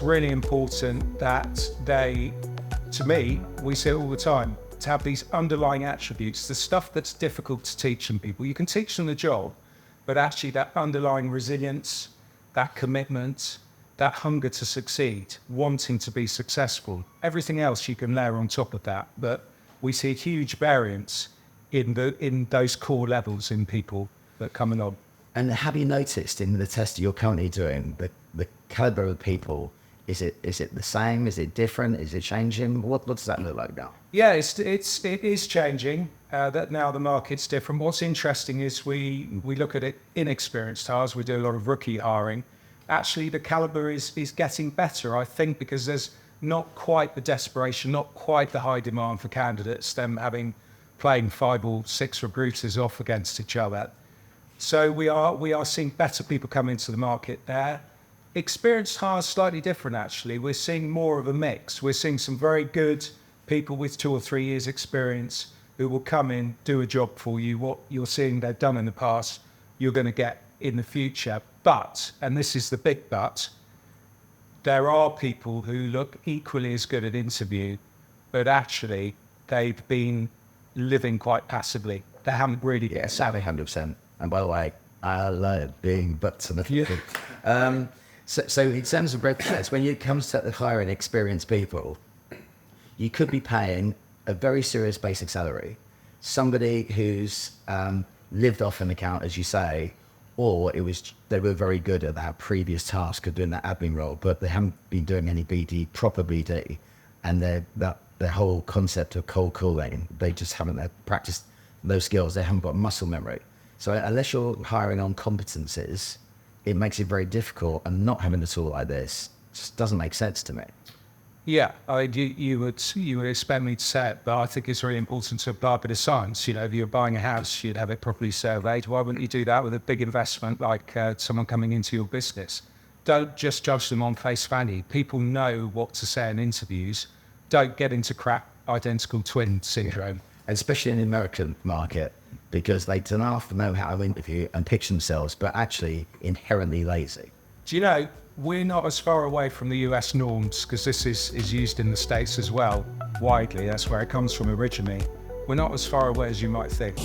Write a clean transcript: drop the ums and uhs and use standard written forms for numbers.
really important that to me, we see it all the time, to have these underlying attributes, the stuff that's difficult to teach in people. You can teach them the job, but actually that underlying resilience, that commitment, that hunger to succeed, wanting to be successful, everything else you can layer on top of that. But we see a huge variance in those core levels in people that come along. And have you noticed in the test you're currently doing, the caliber of people, is it the same? Is it different? Is it changing? What does that look like now? Yeah, it is changing. That now the market's different. What's interesting is we look at it inexperienced hires. We do a lot of rookie hiring. Actually, the caliber is getting better, I think, because there's not quite the desperation, not quite the high demand for candidates, them playing 5 or 6 recruiters off against each other. So we are seeing better people come into the market there. Experienced hires slightly different, actually. We're seeing more of a mix. We're seeing some very good people with 2 or 3 years experience who will come in, do a job for you. What you're seeing they've done in the past, you're going to get in the future. But, and this is the big but, there are people who look equally as good at interview, but actually they've been living quite passively. They haven't really... Yeah, savvy 100%. And by the way, I love being butts in the field. So in terms of red flags, when it comes to hiring experienced people, you could be paying a very serious basic salary, somebody who's lived off an account, as you say, or they were very good at that previous task of doing that admin role, but they haven't been doing any BD, proper BD, and their whole concept of cold calling, they just haven't practiced those skills. They haven't got muscle memory. So unless you're hiring on competencies, it makes it very difficult, and not having a tool like this just doesn't make sense to me. Yeah, you would expect me to say it, but I think it's really important to apply a bit of science. You know, if you're buying a house, you'd have it properly surveyed. Why wouldn't you do that with a big investment like someone coming into your business? Don't just judge them on face value. People know what to say in interviews. Don't get into crap identical twin syndrome. Especially in the American market, because they don't often know how to interview and pitch themselves, but actually inherently lazy. Do you know, we're not as far away from the US norms, because this is used in the States as well, widely. That's where it comes from originally. We're not as far away as you might think.